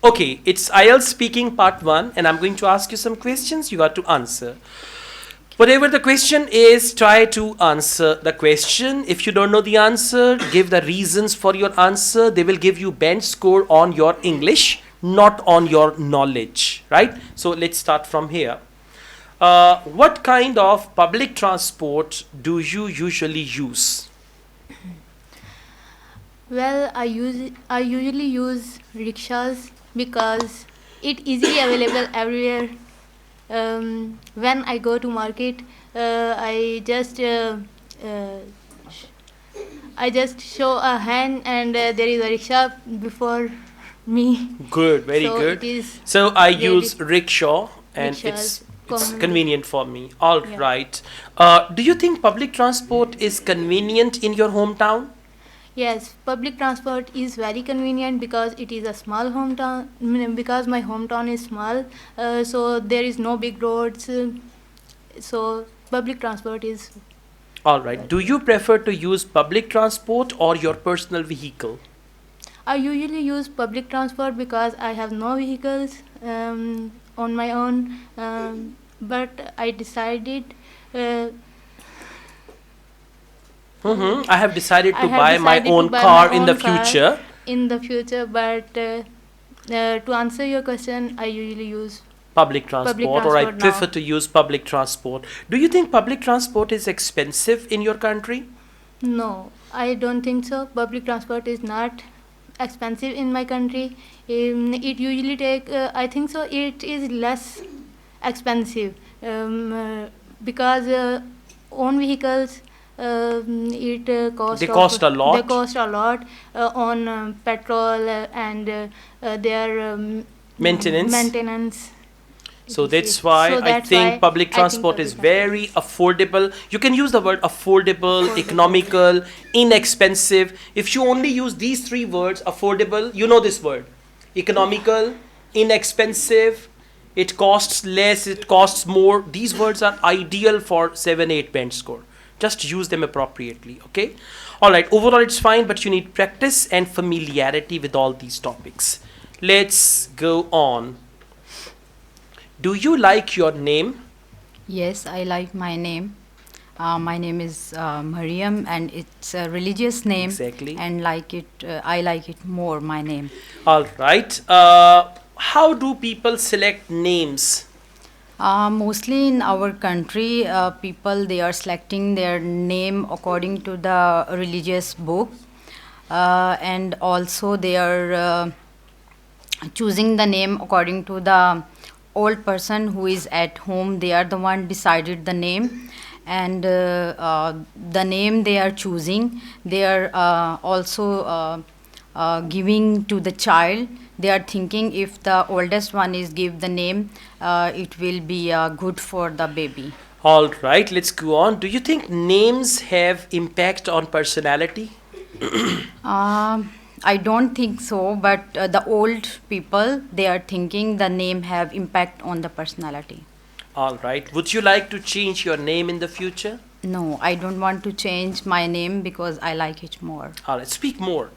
Okay, it's IELTS speaking part 1 and I'm going to ask you some questions you got to answer. Whatever the question is, try to answer the question. If you don't know the answer, give the reasons for your answer. They will give you bench score on your English, not on your knowledge, right? So let's start from here. What kind of public transport do you usually use? Well, I usually use rickshaws because it easily available everywhere. When I go to market, uh, I just show a hand and there is a rickshaw before me. Good, very So good. it is So I really use rickshaw and rickshaws it's commonly. convenient for me. All Yeah. right. Do you think public transport is convenient in your hometown? Yes, public transport is very convenient because it is a small hometown. Because my hometown is small, so there is no big roads. So public transport is. All right. Do you prefer to use public transport or your personal vehicle? I usually use public transport because I have no vehicles on my own. But I decided. Uh, I have decided I to have buy my decided to own buy car my in the own car future. in the future. But to answer your question, I usually use Public transport, or I transport prefer now. to use public transport. Do you think public transport is expensive in your country? No, I don't think so. Public transport is not expensive in my country. It usually take. I think so. It is less expensive because own vehicles. It cost They of cost a they lot. cost a lot on petrol and their Maintenance. maintenance. So etc. that's why So I that's think why public I think transport is public transport very is affordable. You can use the word affordable, affordable. economical, inexpensive. If you only use these three words, affordable, you know this word. Economical, inexpensive, it costs less, it costs more. These words are ideal for 7, 8 band score. Just use them appropriately, okay? All right, overall it's fine, but you need practice and familiarity with all these topics. Let's go on. Do you like your name? Yes, I like my name. My name is Mariam, and it's a religious name. Exactly. And I like it more. My name. All right. How do people select names? Mostly in our country, people they are selecting their name according to the religious book, and also they are choosing the name according to the old person who is at home. They are the one decided the name, and the name they are choosing, they are also giving to the child. They are thinking if the oldest one is give the name, it will be good for the baby. All right, let's go on. Do you think names have impact on personality? I don't think so, but the old people they are thinking the name have impact on the personality. All right. Would you like to change your name in the future? No, I don't want to change my name because I like it more. All right, speak more.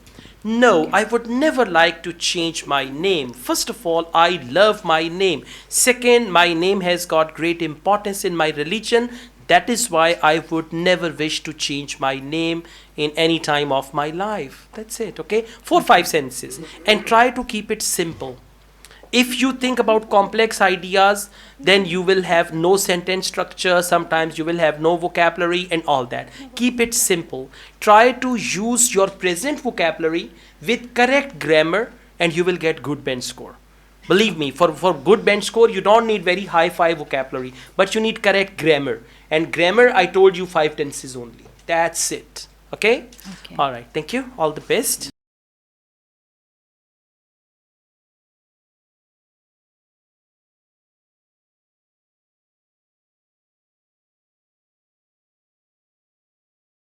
No, Okay. I would never like to change my name. First of all, I love my name. Second, my name has got great importance in my religion. That is why I would never wish to change my name in any time of my life. That's it, okay? 4, 5 sentences. And try to keep it simple. If you think about complex ideas, then you will have no sentence structure. Sometimes you will have no vocabulary and all that. Keep it simple. Try to use your present vocabulary with correct grammar and you will get good bench score. Believe me, for good bench score, you don't need very high 5 vocabulary, but you need correct grammar. And grammar, I told you 5 tenses only. That's it. Okay? Okay. All right. Thank you. All the best.